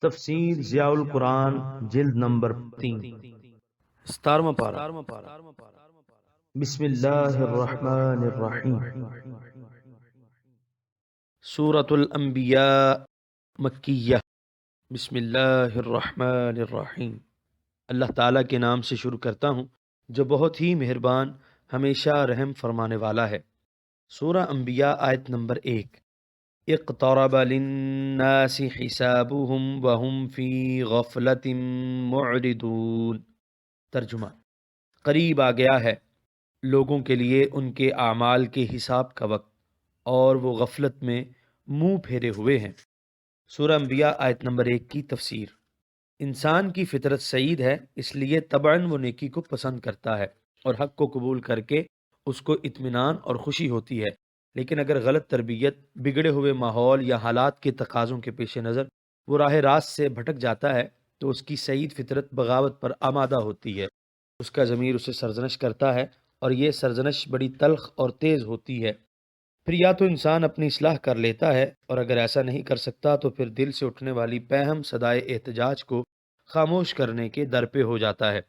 تفسیر ضیاء القرآن جلد نمبر 3 17واں پارہ۔ بسم اللہ الرحمن الرحیم۔ سورۃ الانبیاء مکیہ۔ بسم اللہ الرحمن الرحیم۔ اللہ تعالیٰ کے نام سے شروع کرتا ہوں جو بہت ہی مہربان ہمیشہ رحم فرمانے والا ہے۔ سورہ انبیاء آیت نمبر 1۔ اقترب للناس حسابهم وهم فی غفلۃ معرضون۔ ترجمہ: قریب آ گیا ہے لوگوں کے لیے ان کے اعمال کے حساب کا وقت اور وہ غفلت میں منہ پھیرے ہوئے ہیں۔ سورہ انبیاء آیت نمبر 1 کی تفسیر۔ انسان کی فطرت سعید ہے، اس لیے طبعاً وہ نیکی کو پسند کرتا ہے اور حق کو قبول کر کے اس کو اطمینان اور خوشی ہوتی ہے، لیکن اگر غلط تربیت، بگڑے ہوئے ماحول یا حالات کے تقاضوں کے پیش نظر وہ راہ راست سے بھٹک جاتا ہے تو اس کی سعید فطرت بغاوت پر آمادہ ہوتی ہے۔ اس کا ضمیر اسے سرزنش کرتا ہے اور یہ سرزنش بڑی تلخ اور تیز ہوتی ہے۔ پھر یا تو انسان اپنی اصلاح کر لیتا ہے، اور اگر ایسا نہیں کر سکتا تو پھر دل سے اٹھنے والی پیہم صدائے احتجاج کو خاموش کرنے کے در پہ ہو جاتا ہے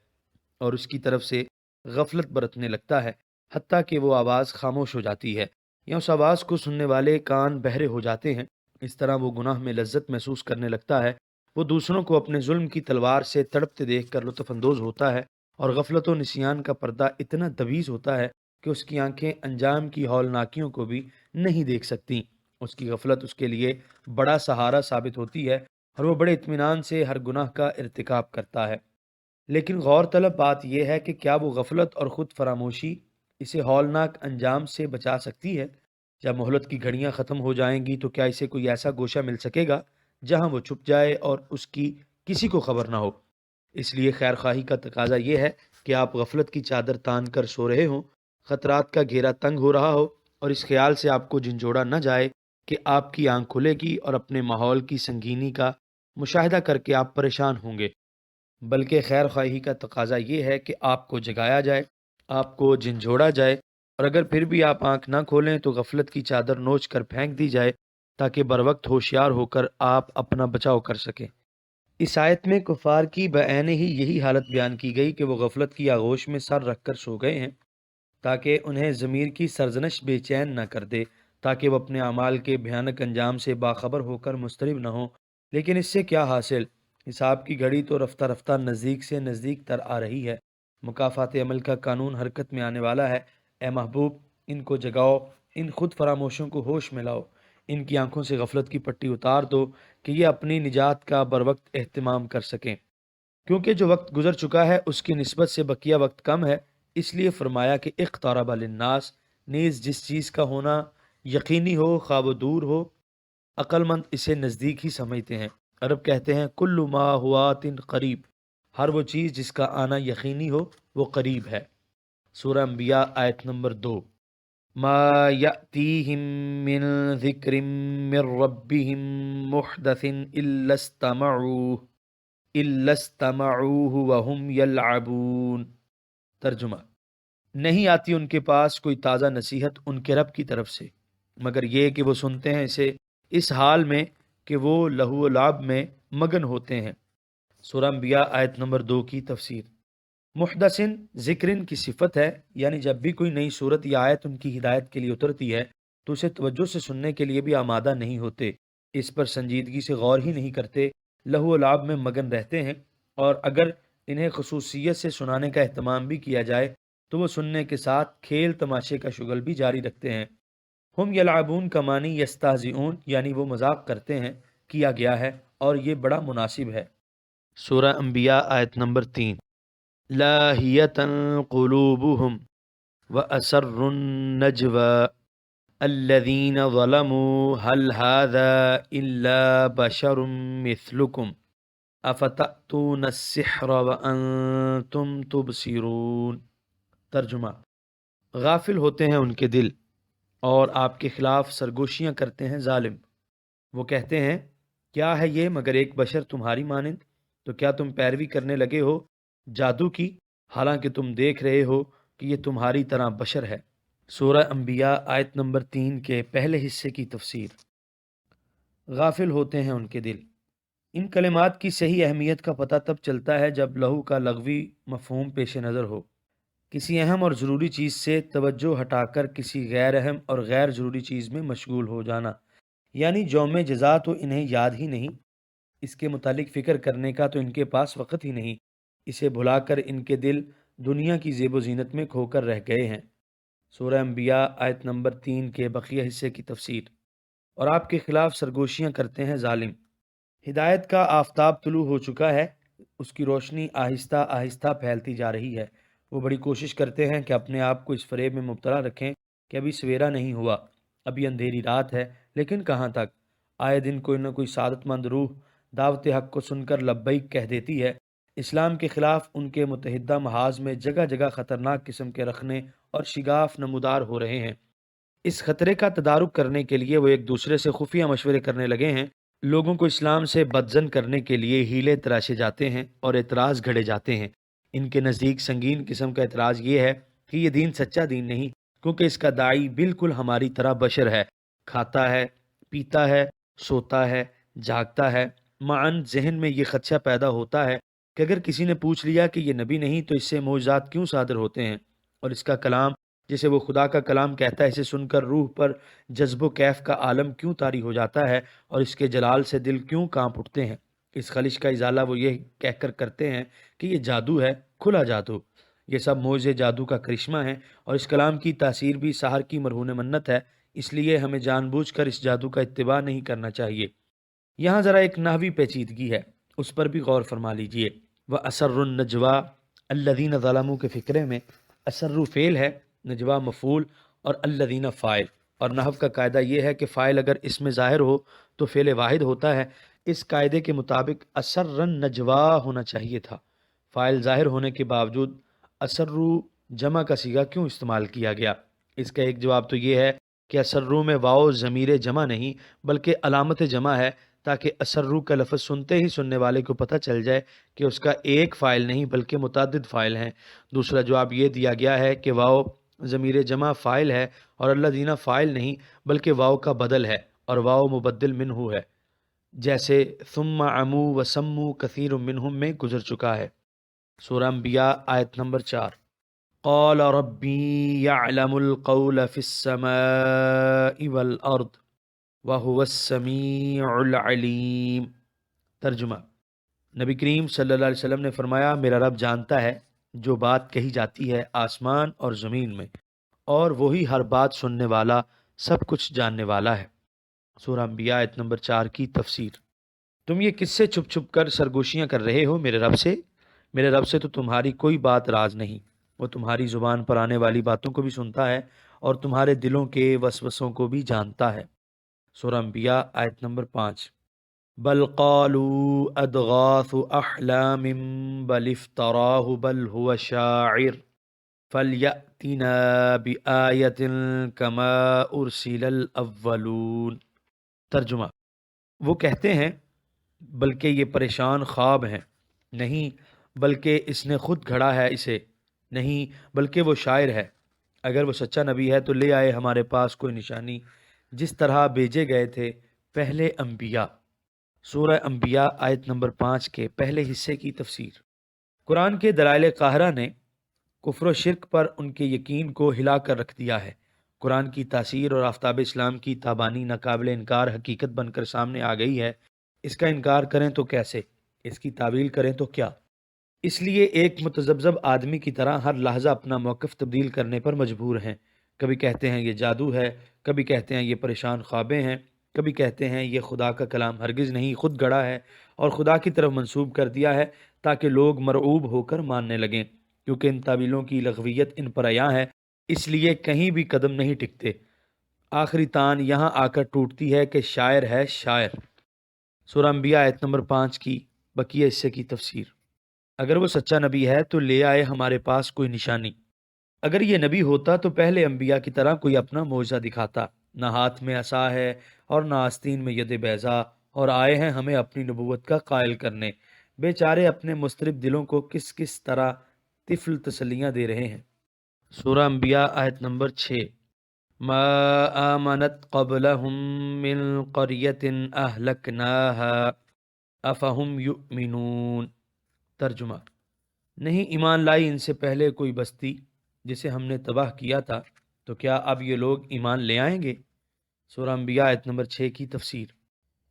اور اس کی طرف سے غفلت برتنے لگتا ہے، حتیٰ کہ وہ آواز خاموش ہو جاتی ہے یا اس آواز کو سننے والے کان بہرے ہو جاتے ہیں۔ اس طرح وہ گناہ میں لذت محسوس کرنے لگتا ہے، وہ دوسروں کو اپنے ظلم کی تلوار سے تڑپتے دیکھ کر لطف اندوز ہوتا ہے، اور غفلت و نسیان کا پردہ اتنا دویز ہوتا ہے کہ اس کی آنکھیں انجام کی ہولناکیوں کو بھی نہیں دیکھ سکتی۔ اس کی غفلت اس کے لیے بڑا سہارا ثابت ہوتی ہے اور وہ بڑے اطمینان سے ہر گناہ کا ارتکاب کرتا ہے۔ لیکن غور طلب بات یہ ہے کہ کیا وہ غفلت اور خود فراموشی اسے ہولناک انجام سے بچا سکتی ہے؟ جب مہلت کی گھڑیاں ختم ہو جائیں گی تو کیا اسے کوئی ایسا گوشہ مل سکے گا جہاں وہ چھپ جائے اور اس کی کسی کو خبر نہ ہو؟ اس لیے خیر خواہی کا تقاضا یہ ہے کہ آپ غفلت کی چادر تان کر سو رہے ہوں، خطرات کا گھیرا تنگ ہو رہا ہو اور اس خیال سے آپ کو جھنجھوڑا نہ جائے کہ آپ کی آنکھ کھلے گی اور اپنے ماحول کی سنگینی کا مشاہدہ کر کے آپ پریشان ہوں گے، بلکہ خیر خواہی کا تقاضا یہ ہے کہ آپ کو جگایا جائے، آپ کو جھنجھوڑا جائے، اور اگر پھر بھی آپ آنکھ نہ کھولیں تو غفلت کی چادر نوچ کر پھینک دی جائے تاکہ بروقت ہوشیار ہو کر آپ اپنا بچاؤ کر سکیں۔ اس آیت میں کفار کی بعین ہی یہی حالت بیان کی گئی کہ وہ غفلت کی آغوش میں سر رکھ کر سو گئے ہیں تاکہ انہیں ضمیر کی سرزنش بے چین نہ کر دے، تاکہ وہ اپنے اعمال کے بھیانک انجام سے باخبر ہو کر مضطرب نہ ہوں۔ لیکن اس سے کیا حاصل؟ حساب کی گھڑی تو رفتہ رفتہ نزدیک سے نزدیک تر آ رہی ہے، مکافات عمل کا قانون حرکت میں آنے والا ہے۔ اے محبوب، ان کو جگاؤ، ان خود فراموشوں کو ہوش میں لاؤ، ان کی آنکھوں سے غفلت کی پٹی اتار دو کہ یہ اپنی نجات کا بروقت اہتمام کر سکیں، کیونکہ جو وقت گزر چکا ہے اس کی نسبت سے بقیہ وقت کم ہے۔ اس لیے فرمایا کہ اقترب للناس، نیز جس چیز کا ہونا یقینی ہو خواہ وہ دور ہو، عقل مند اسے نزدیک ہی سمجھتے ہیں۔ عرب کہتے ہیں کل ما ہوا قریب، ہر وہ چیز جس کا آنا یقینی ہو وہ قریب ہے۔ سورہ انبیاء آیت نمبر 2۔ ما یأتیہم من ذکر من ربہم محدث الا استمعوہ وہم یلعبون۔ ترجمہ: نہیں آتی ان کے پاس کوئی تازہ نصیحت ان کے رب کی طرف سے مگر یہ کہ وہ سنتے ہیں اسے اس حال میں کہ وہ لہو و لعب میں مگن ہوتے ہیں۔ سورہ انبیاء آیت نمبر 2 کی تفسیر۔ محدثن ذکرن کی صفت ہے، یعنی جب بھی کوئی نئی صورت یا آیت ان کی ہدایت کے لیے اترتی ہے تو اسے توجہ سے سننے کے لیے بھی آمادہ نہیں ہوتے، اس پر سنجیدگی سے غور ہی نہیں کرتے، لہو و لعب میں مگن رہتے ہیں، اور اگر انہیں خصوصیت سے سنانے کا اہتمام بھی کیا جائے تو وہ سننے کے ساتھ کھیل تماشے کا شغل بھی جاری رکھتے ہیں۔ ہم یلعبون کا معنی یستہزئون، یعنی وہ مذاق کرتے ہیں، کیا گیا ہے اور یہ بڑا مناسب ہے۔ سورہ انبیاء آیت نمبر 3۔ لاہیۃ قلوبہم واسروا النجوى الذین ظلموا هل هذا الا بشر مثلکم افتأتون السحر وانتم تبصرون۔ ترجمہ: غافل ہوتے ہیں ان کے دل اور آپ کے خلاف سرگوشیاں کرتے ہیں ظالم۔ وہ کہتے ہیں کیا ہے یہ مگر ایک بشر تمہاری مانند؟ تو کیا تم پیروی کرنے لگے ہو جادو کی، حالانکہ تم دیکھ رہے ہو کہ یہ تمہاری طرح بشر ہے۔ سورہ انبیاء آیت نمبر 3 کے پہلے حصے کی تفسیر۔ غافل ہوتے ہیں ان کے دل، ان کلمات کی صحیح اہمیت کا پتہ تب چلتا ہے جب لہو کا لغوی مفہوم پیش نظر ہو۔ کسی اہم اور ضروری چیز سے توجہ ہٹا کر کسی غیر اہم اور غیر ضروری چیز میں مشغول ہو جانا، یعنی یوم جزا تو انہیں یاد ہی نہیں، اس کے متعلق فکر کرنے کا تو ان کے پاس وقت ہی نہیں، اسے بھلا کر ان کے دل دنیا کی زیب و زینت میں کھو کر رہ گئے ہیں۔ سورہ انبیاء آیت نمبر 3 کے بقیہ حصے کی تفسیر۔ اور آپ کے خلاف سرگوشیاں کرتے ہیں ظالم۔ ہدایت کا آفتاب طلوع ہو چکا ہے، اس کی روشنی آہستہ آہستہ پھیلتی جا رہی ہے۔ وہ بڑی کوشش کرتے ہیں کہ اپنے آپ کو اس فریب میں مبتلا رکھیں کہ ابھی سویرا نہیں ہوا، ابھی اندھیری رات ہے، لیکن کہاں تک؟ آئے دن کوئی نہ کوئی سعادت مند روح دعوت حق کو سن کر لبیک کہہ دیتی ہے۔ اسلام کے خلاف ان کے متحدہ محاذ میں جگہ جگہ خطرناک قسم کے رخنے اور شگاف نمودار ہو رہے ہیں۔ اس خطرے کا تدارک کرنے کے لیے وہ ایک دوسرے سے خفیہ مشورے کرنے لگے ہیں۔ لوگوں کو اسلام سے بدظن کرنے کے لیے ہیلے تراشے جاتے ہیں اور اعتراض گھڑے جاتے ہیں۔ ان کے نزدیک سنگین قسم کا اعتراض یہ ہے کہ یہ دین سچا دین نہیں، کیونکہ اس کا داعی بالکل ہماری طرح بشر ہے، کھاتا ہے، پیتا ہے، سوتا ہے، جاگتا ہے۔ معاً ذہن میں یہ خدشہ پیدا ہوتا ہے کہ اگر کسی نے پوچھ لیا کہ یہ نبی نہیں تو اس سے معجزات کیوں صادر ہوتے ہیں، اور اس کا کلام جسے وہ خدا کا کلام کہتا ہے اسے سن کر روح پر جذب و کیف کا عالم کیوں طاری ہو جاتا ہے اور اس کے جلال سے دل کیوں کانپ اٹھتے ہیں۔ اس خلش کا ازالہ وہ یہ کہہ کر کرتے ہیں کہ یہ جادو ہے، کھلا جادو۔ یہ سب معجزے جادو کا کرشمہ ہے، اور اس کلام کی تاثیر بھی سحر کی مرہون منت ہے، اس لیے ہمیں جان بوجھ کر اس جادو کا اتباع نہیں کرنا چاہیے۔ یہاں ذرا ایک نحوی پیچیدگی ہے، اس پر بھی غور فرما لیجئے۔ وَأَسَرُّ النَّجْوَىٰ الَّذِينَ ظَلَمُوا کے فقرے میں اسر فعل ہے، نجوا مفعول اور الذین فاعل، اور نحو کا قاعدہ یہ ہے کہ فاعل اگر اس میں ظاہر ہو تو فعل واحد ہوتا ہے۔ اس قاعدے کے مطابق اسر النجوا ہونا چاہیے تھا۔ فاعل ظاہر ہونے کے باوجود اسرو جمع کا صیغہ کیوں استعمال کیا گیا؟ اس کا ایک جواب تو یہ ہے کہ اسرو میں واو ضمیر جمع نہیں بلکہ علامت جمع ہے، تاکہ اسرو کا لفظ سنتے ہی سننے والے کو پتہ چل جائے کہ اس کا ایک فاعل نہیں بلکہ متعدد فاعل ہیں۔ دوسرا جواب یہ دیا گیا ہے کہ واو ضمیر جمع فاعل ہے اور الذین فاعل نہیں بلکہ واو کا بدل ہے، اور واو مبدل منہ ہے، جیسے ثم عمو و سمو کثیر منہم میں گزر چکا ہے۔ سورہ انبیاء آیت نمبر 4۔ قال ربی یعلم القول فی السماء والارض وهو السمیع العلیم۔ ترجمہ: نبی کریم صلی اللہ علیہ وسلم نے فرمایا، میرا رب جانتا ہے جو بات کہی جاتی ہے آسمان اور زمین میں، اور وہی ہر بات سننے والا، سب کچھ جاننے والا ہے۔ سورہ انبیاء آیت نمبر 4 کی تفسیر۔ تم یہ کس سے چھپ چھپ کر سرگوشیاں کر رہے ہو میرے رب سے؟ میرے رب سے تو تمہاری کوئی بات راز نہیں، وہ تمہاری زبان پر آنے والی باتوں کو بھی سنتا ہے اور تمہارے دلوں کے وسوسوں کو بھی جانتا ہے۔ سورہ انبیاء آیت نمبر 5۔ بل قالوا ادغاث احلام بل افتراہ بل هو شاعر فلیأتنا بآیت کما ارسل الاولون۔ ترجمہ: وہ کہتے ہیں بلکہ یہ پریشان خواب ہیں، نہیں بلکہ اس نے خود گھڑا ہے اسے، نہیں بلکہ وہ شاعر ہے۔ اگر وہ سچا نبی ہے تو لے آئے ہمارے پاس کوئی نشانی، جس طرح بھیجے گئے تھے پہلے انبیاء۔ سورہ انبیاء آیت نمبر 5 کے پہلے حصے کی تفسیر۔ قرآن کے دلائل قاہرہ نے کفر و شرک پر ان کے یقین کو ہلا کر رکھ دیا ہے۔ قرآن کی تاثیر اور آفتاب اسلام کی تابانی ناقابل انکار حقیقت بن کر سامنے آ گئی ہے۔ اس کا انکار کریں تو کیسے؟ اس کی تعویل کریں تو کیا؟ اس لیے ایک متذبذب آدمی کی طرح ہر لحظہ اپنا موقف تبدیل کرنے پر مجبور ہیں۔ کبھی کہتے ہیں یہ جادو ہے، کبھی کہتے ہیں یہ پریشان خوابیں ہیں، کبھی کہتے ہیں یہ خدا کا کلام ہرگز نہیں خود گڑھا ہے اور خدا کی طرف منسوب کر دیا ہے تاکہ لوگ مرعوب ہو کر ماننے لگیں۔ کیونکہ ان تعویلوں کی لغویت ان پر عیاں ہے، اس لیے کہیں بھی قدم نہیں ٹکتے۔ آخری تان یہاں آ کر ٹوٹتی ہے کہ شاعر ہے شاعر۔ سورہ انبیاء آیت نمبر 5 کی بقیہ حصے کی تفسیر۔ اگر وہ سچا نبی ہے تو لے آئے ہمارے پاس کوئی نشانی۔ اگر یہ نبی ہوتا تو پہلے انبیاء کی طرح کوئی اپنا معجزہ دکھاتا۔ نہ ہاتھ میں عصا ہے اور نہ آستین میں ید بیضا، اور آئے ہیں ہمیں اپنی نبوت کا قائل کرنے۔ بیچارے اپنے مضطرب دلوں کو کس کس طرح طفل تسلیاں دے رہے ہیں۔ سورہ انبیاء آیت نمبر 6۔ ما آمنت قبلہم من قریۃ اہلکناہا افہم یؤمنون۔ ترجمہ: نہیں ایمان لائی ان سے پہلے کوئی بستی جسے ہم نے تباہ کیا تھا، تو کیا اب یہ لوگ ایمان لے آئیں گے؟ سورہ انبیاء آیت نمبر 6 کی تفسیر۔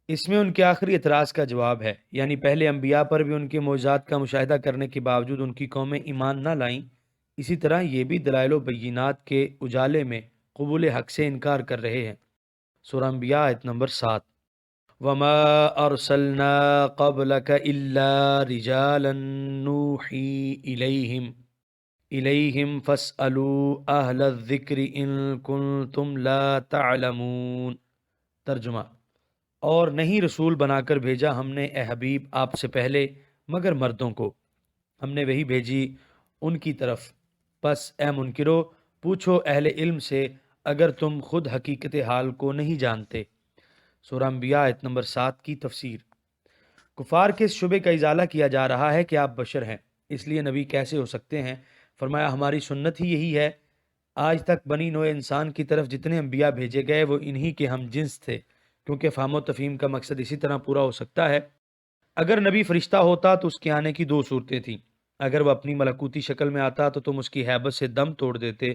اس میں ان کے آخری اعتراض کا جواب ہے، یعنی پہلے انبیاء پر بھی ان کے معجزات کا مشاہدہ کرنے کے باوجود ان کی قومیں ایمان نہ لائیں، اسی طرح یہ بھی دلائل و بینات کے اجالے میں قبول حق سے انکار کر رہے ہیں۔ سورہ انبیاء آیت نمبر 7۔ وَمَا أَرْسَلْنَا قَبْلَكَ إِلَّا رِجَالًا نُوحِي إِلَيْهِمْ فَاسْأَلُوا أَهْلَ الذِّكْرِ إِن كُنتُمْ لَا تَعْلَمُونَ۔ ترجمہ: اور نہیں رسول بنا کر بھیجا ہم نے اے حبیب آپ سے پہلے مگر مردوں کو، ہم نے وہی بھیجی ان کی طرف، پس اے منکرو پوچھو اہل علم سے اگر تم خود حقیقت حال کو نہیں جانتے۔ سورہ انبیاء آیت نمبر 7 کی تفسیر۔ کفار کے اس شبے کا ازالہ کیا جا رہا ہے کہ آپ بشر ہیں، اس لیے نبی کیسے ہو سکتے ہیں؟ فرمایا ہماری سنت ہی یہی ہے، آج تک بنی نوع انسان کی طرف جتنے انبیاء بھیجے گئے وہ انہی کے ہم جنس تھے، کیونکہ فہم و تفہیم کا مقصد اسی طرح پورا ہو سکتا ہے۔ اگر نبی فرشتہ ہوتا تو اس کے آنے کی 2 صورتیں تھیں، اگر وہ اپنی ملکوتی شکل میں آتا تو تم اس کی ہیبت سے دم توڑ دیتے،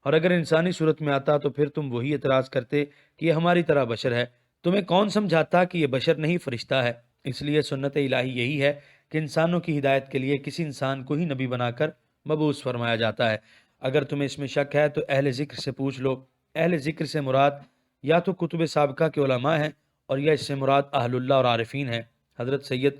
اور اگر انسانی صورت میں آتا تو پھر تم وہی اعتراض کرتے کہ یہ ہماری طرح بشر ہے۔ تمہیں کون سمجھاتا کہ یہ بشر نہیں فرشتہ ہے؟ اس لیے سنت الہی یہی ہے کہ انسانوں کی ہدایت کے لیے کسی انسان کو ہی نبی بنا کر مبعوث فرمایا جاتا ہے۔ اگر تمہیں اس میں شک ہے تو اہل ذکر سے پوچھ لو۔ اہل ذکر سے مراد یا تو کتب سابقہ کے علماء ہیں اور یا اس سے مراد اہل اللہ اور عارفین ہیں۔ حضرت سید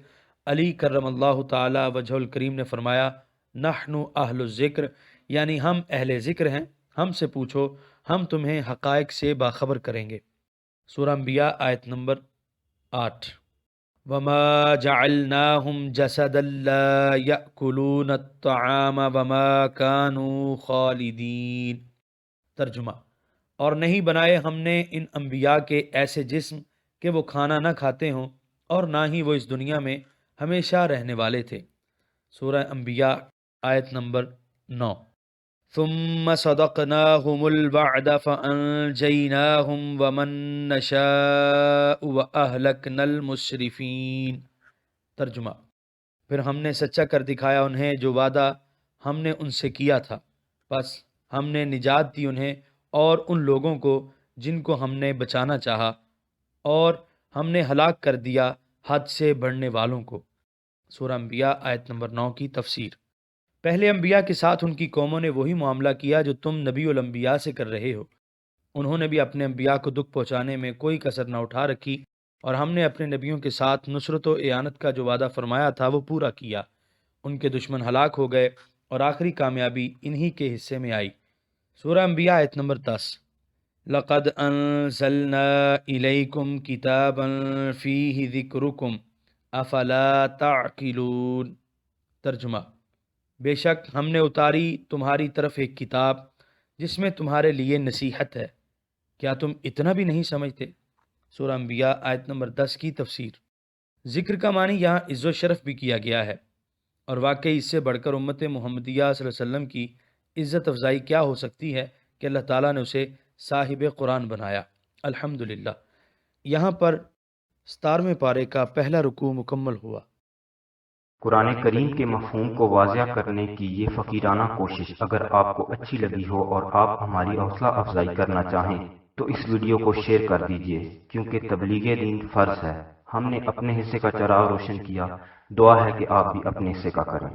علی کرم اللہ تعالی وجہ الکریم نے فرمایا نحن اہل الذکر، یعنی ہم اہل ذکر ہیں، ہم سے پوچھو، ہم تمہیں حقائق سے باخبر کریں گے۔ سورہ انبیاء آیت نمبر 8۔ وَمَا جَعَلْنَاهُمْ جَسَدًا لَا يَأْكُلُونَ الطَّعَامَ وَمَا كَانُوا خَالِدِينَ۔ ترجمہ: اور نہیں بنائے ہم نے ان انبیاء کے ایسے جسم کہ وہ کھانا نہ کھاتے ہوں، اور نہ ہی وہ اس دنیا میں ہمیشہ رہنے والے تھے۔ سورہ انبیاء آیت نمبر 9۔ ثم صدقناهم الوعد فأنجيناهم ومن نشاء وأهلكنا المسرفين۔ ترجمہ: پھر ہم نے سچا کر دکھایا انہیں جو وعدہ ہم نے ان سے کیا تھا، پس ہم نے نجات دی انہیں اور ان لوگوں کو جن کو ہم نے بچانا چاہا، اور ہم نے ہلاک کر دیا حد سے بڑھنے والوں کو۔ سورہ انبیاء آیت نمبر 9 کی تفسیر۔ پہلے انبیاء کے ساتھ ان کی قوموں نے وہی معاملہ کیا جو تم نبی الانبیاء سے کر رہے ہو۔ انہوں نے بھی اپنے انبیاء کو دکھ پہنچانے میں کوئی کسر نہ اٹھا رکھی، اور ہم نے اپنے نبیوں کے ساتھ نصرت و اعانت کا جو وعدہ فرمایا تھا وہ پورا کیا۔ ان کے دشمن ہلاک ہو گئے اور آخری کامیابی انہی کے حصے میں آئی۔ سورہ انبیاء آیت نمبر 10۔ لَقَدْ أَنزَلْنَا إِلَيْكُمْ كِتَابًا فِيهِ ذِكْرُكُمْ أَفَلَا تَعْقِلُونَ۔ ترجمہ: بے شک ہم نے اتاری تمہاری طرف ایک کتاب جس میں تمہارے لیے نصیحت ہے، کیا تم اتنا بھی نہیں سمجھتے؟ سورہ انبیاء آیت نمبر 10 کی تفسیر۔ ذکر کا معنی یہاں عز و شرف بھی کیا گیا ہے، اور واقعی اس سے بڑھ کر امت محمدیہ صلی اللہ علیہ وسلم کی عزت افزائی کیا ہو سکتی ہے کہ اللہ تعالیٰ نے اسے صاحب قرآن بنایا۔ الحمدللہ۔ یہاں پر 17ویں پارے کا پہلا رکوع مکمل ہوا۔ قرآن کریم کے مفہوم کو واضح کرنے کی یہ فقیرانہ کوشش اگر آپ کو اچھی لگی ہو اور آپ ہماری حوصلہ افزائی کرنا چاہیں تو اس ویڈیو کو شیئر کر دیجئے، کیونکہ تبلیغ دین فرض ہے۔ ہم نے اپنے حصے کا چراغ روشن کیا، دعا ہے کہ آپ بھی اپنے حصے کا کریں۔